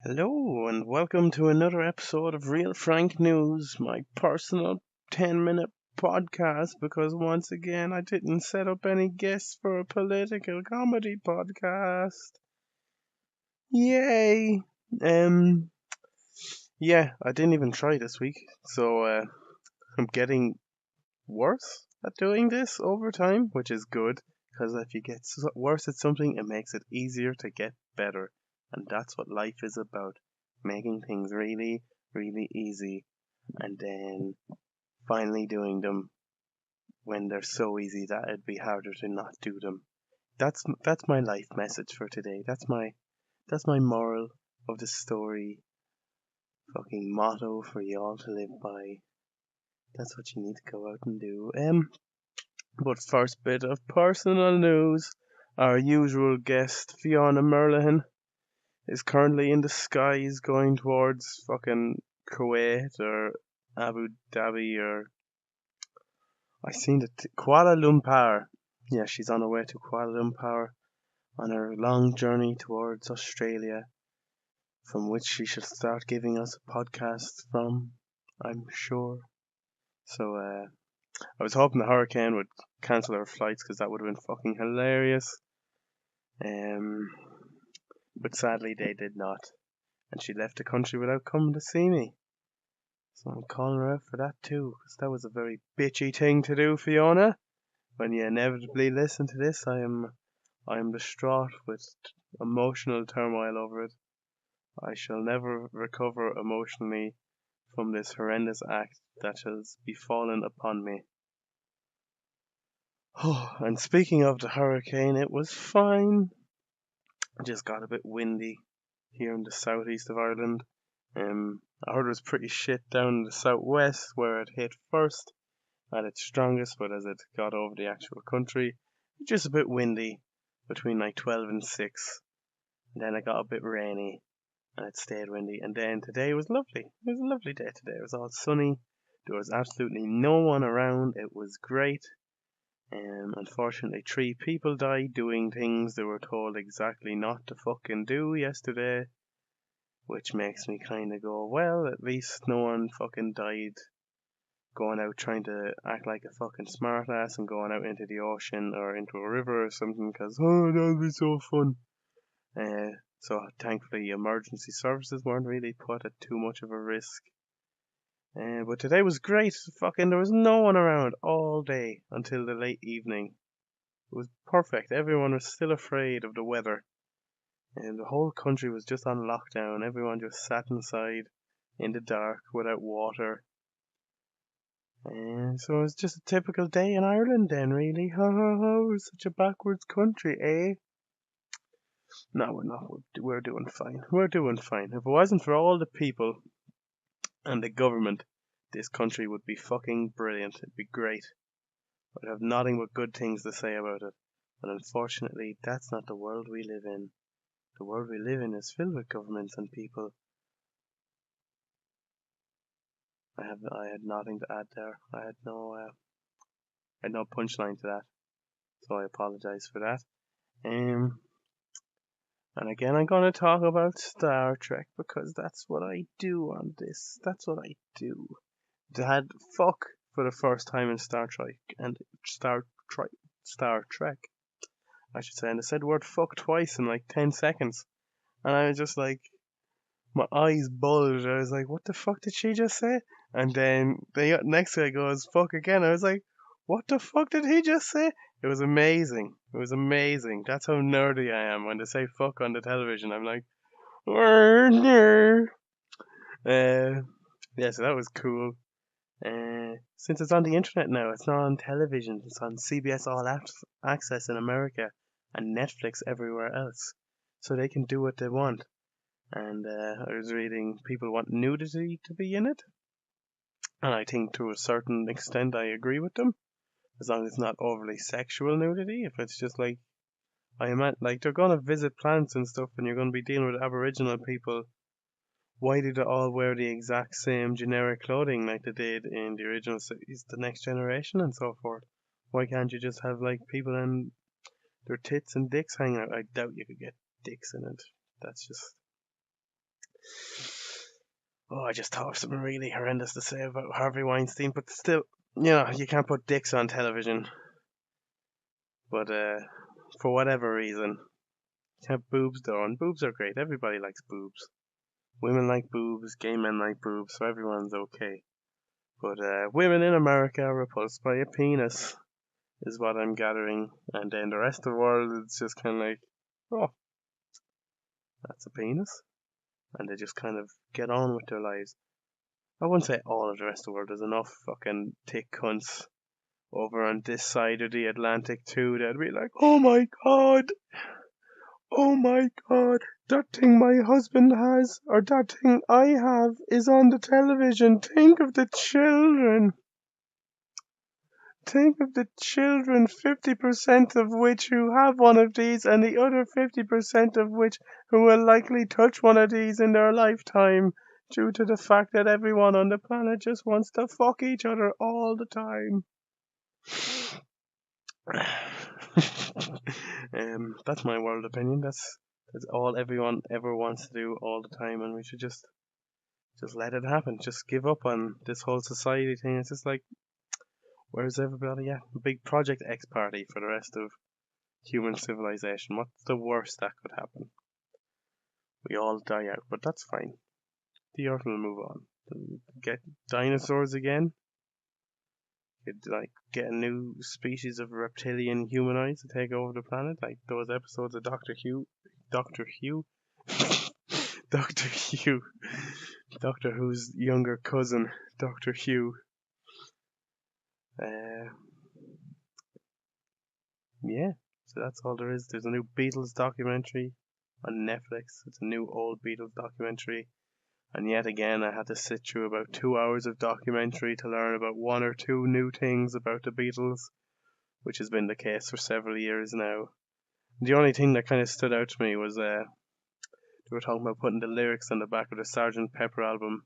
Hello, and welcome to another episode of Real Frank News, my personal 10-minute podcast. Because once again, I didn't set up any guests for a political comedy podcast. Yay! Um, yeah, I didn't even try this week, so I'm getting worse at doing this over time, which is good. Because if you get worse at something, it makes it easier to get better. And that's what life is about, making things really, really easy and then finally doing them when they're so easy that it'd be harder to not do them. That's my life message for today. That's my moral of the story, fucking motto for y'all to live by. That's what you need to go out and do. But first bit of personal news. Our usual guest, Fiona Merlin, is currently in the skies going towards fucking Kuwait or Abu Dhabi or I seen it Kuala Lumpur. Yeah, she's on her way to Kuala Lumpur on her long journey towards Australia, from which she should start giving us a podcast from, I'm sure. So I was hoping the hurricane would cancel her flights because that would have been fucking hilarious. Um, but sadly they did not, and she left the country without coming to see me. So I'm calling her out for that too, because that was a very bitchy thing to do, Fiona. When you inevitably listen to this, I am distraught with emotional turmoil over it. I shall never recover emotionally from this horrendous act that has befallen upon me. Oh, and speaking of the hurricane, it was fine. It just got a bit windy here in the southeast of Ireland. I heard it was pretty shit down in the southwest where it hit first at its strongest, but as it got over the actual country, just a bit windy between like 12 and 6. And then it got a bit rainy and it stayed windy. And then today was lovely. It was a lovely day today. It was all sunny. There was absolutely no one around. It was great. Unfortunately, 3 people died doing things they were told exactly not to fucking do yesterday, which makes me kind of go, well, at least no one fucking died going out trying to act like a fucking smartass and going out into the ocean or into a river or something because, oh, that'll be so fun. So thankfully, emergency services weren't really put at too much of a risk. But today was great. Fucking, there was no one around all day until the late evening. It was perfect. Everyone was still afraid of the weather. And the whole country was just on lockdown. Everyone just sat inside in the dark without water. And so it was just a typical day in Ireland then, really. Ha ha ha, we're such a backwards country, eh? No, we're not. We're doing fine. We're doing fine. If it wasn't for all the people and the government, this country would be fucking brilliant. It'd be great. I'd have nothing but good things to say about it. But unfortunately, that's not the world we live in. The world we live in is filled with governments and people. I had nothing to add there. I had no punchline to that, so I apologize for that. Um, and again, I'm going to talk about Star Trek because that's what I do on this. That's what I do. Dad, fuck for the first time in Star Trek and Star Trek, I should say, and I said the word fuck twice in like 10 seconds, and I was just like, my eyes bulged. I was like, what the fuck did she just say? And then the next guy goes, fuck again. I was like, what the fuck did he just say? It was amazing. It was amazing. That's how nerdy I am. When they say fuck on the television, I'm like, yeah, so that was cool. Since it's on the internet now, it's not on television. It's on CBS Access in America and Netflix everywhere else. So they can do what they want. And I was reading people want nudity to be in it, and I think to a certain extent I agree with them, as long as it's not overly sexual nudity. If it's just like I am at, like they're gonna visit plants and stuff, and you're gonna be dealing with Aboriginal people. Why do they all wear the exact same generic clothing like they did in the original series, The Next Generation, and so forth? Why can't you just have like people and their tits and dicks hanging out? I doubt you could get dicks in it. That's just Oh, I just thought of something really horrendous to say about Harvey Weinstein, but still, you can't put dicks on television. But for whatever reason, you have boobs though, and boobs are great. Everybody likes boobs. Women like boobs, gay men like boobs, so everyone's okay. But women in America are repulsed by a penis, is what I'm gathering. And then the rest of the world, it's just kind of like, oh, that's a penis. And they just kind of get on with their lives. I wouldn't say all of the rest of the world. There's enough fucking thick cunts over on this side of the Atlantic too that'd be like, oh my god, that thing my husband has, or that thing I have, is on the television. Think of the children. Think of the children, 50% of which who have one of these, and the other 50% of which who will likely touch one of these in their lifetime, due to the fact that everyone on the planet just wants to fuck each other all the time. That's my world opinion. That's all everyone ever wants to do all the time, and we should just let it happen. Just give up on this whole society thing. It's just like, where's everybody at? A big Project X party for the rest of human civilization. What's the worst that could happen? We all die out, but that's fine. The Earth will move on. Get dinosaurs again. Get a new species of reptilian humanoids to take over the planet, like those episodes of Doctor Hugh, Doctor Hugh, Doctor Who's younger cousin, Doctor Hugh. Uh, yeah, so that's all there is. There's a new Beatles documentary on Netflix. It's a new old Beatles documentary. And yet again, I had to sit through about 2 hours of documentary to learn about one or two new things about the Beatles, which has been the case for several years now. The only thing that kind of stood out to me was they were talking about putting the lyrics on the back of the Sgt Pepper album,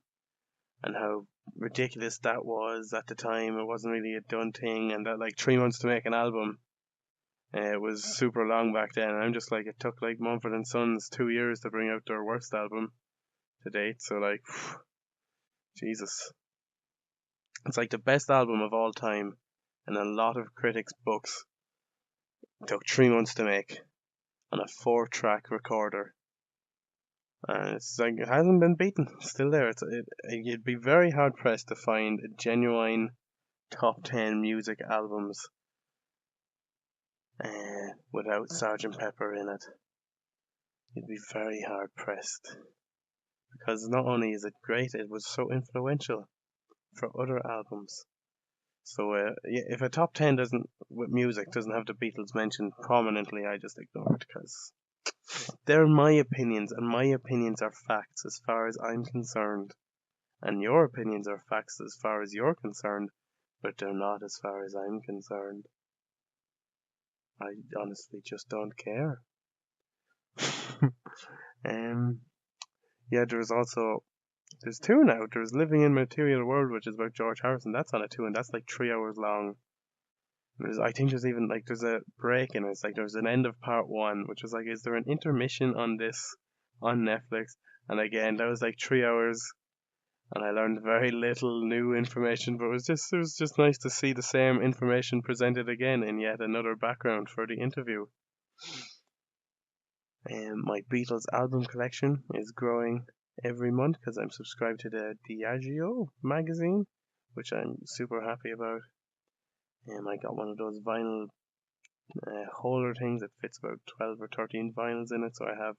and how ridiculous that was at the time. It wasn't really a done thing, and that like 3 months to make an album. It was super long back then. I'm just like, it took like Mumford and Sons 2 years to bring out their worst album to date. So like, Jesus, it's like the best album of all time, and a lot of critics' books took 3 months to make on a 4-track recorder. And it's like, it hasn't been beaten. It's still there. You'd be very hard pressed to find genuine top 10 music albums without Sgt Pepper in it. You'd be very hard pressed, because not only is it great, it was so influential for other albums. So yeah, if a top 10 doesn't with music doesn't have the Beatles mentioned prominently, I just ignore it, because they're my opinions, and my opinions are facts as far as I'm concerned. And your opinions are facts as far as you're concerned, but they're not as far as I'm concerned. I honestly just don't care. um, yeah, there's two now. There's Living in Material World, which is about George Harrison. That's on a two, and that's like 3 hours long. I think there's even like there's a break in it. It's like there's an end of part one, which was like, is there an intermission on this on Netflix? And again, that was like 3 hours, and I learned very little new information. But it was just nice to see the same information presented again in yet another background for the interview. My Beatles album collection is growing every month because I'm subscribed to the Diageo magazine, which I'm super happy about. I got one of those vinyl holder things that fits about 12 or 13 vinyls in it, so I have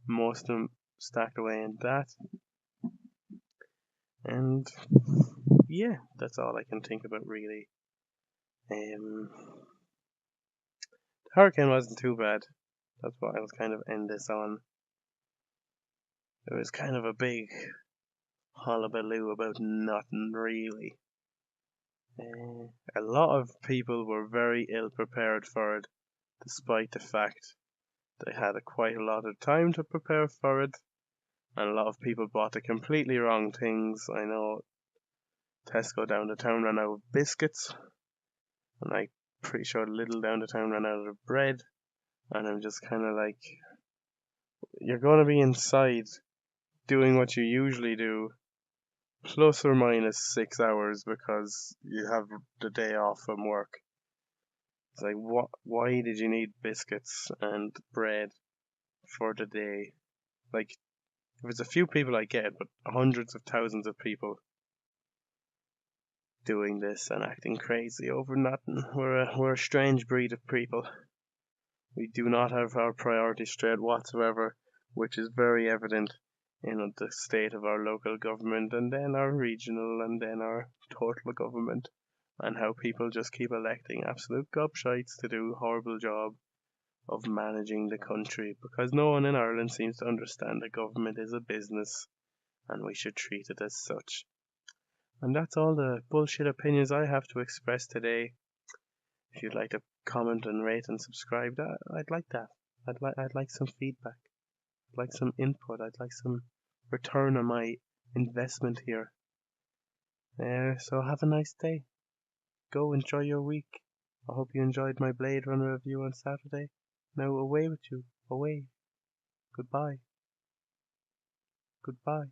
most of them stacked away in that. And yeah, that's all I can think about really. The hurricane wasn't too bad. That's what I was kind of end this on. It was kind of a big hullabaloo about nothing really. A lot of people were very ill prepared for it, despite the fact they had quite a lot of time to prepare for it, and a lot of people bought the completely wrong things. I know Tesco down the town ran out of biscuits, and I'm pretty sure Lidl down the town ran out of bread, and I'm just kind of like, you're going to be inside doing what you usually do, plus or minus 6 hours because you have the day off from work. It's like, what? Why did you need biscuits and bread for the day? Like, if it's a few people, I get it, but hundreds of thousands of people doing this and acting crazy over nothing. We're a strange breed of people. We do not have our priorities straight whatsoever, which is very evident in the state of our local government and then our regional and then our total government, and how people just keep electing absolute gobshites to do a horrible job of managing the country because no one in Ireland seems to understand that government is a business and we should treat it as such. And that's all the bullshit opinions I have to express today. If you'd like to comment and rate and subscribe, I'd like that. I'd like some feedback. I'd like some input. I'd like some return on my investment here. So have a nice day. Go enjoy your week. I hope you enjoyed my Blade Runner review on Saturday. Now away with you. Away. Goodbye. Goodbye.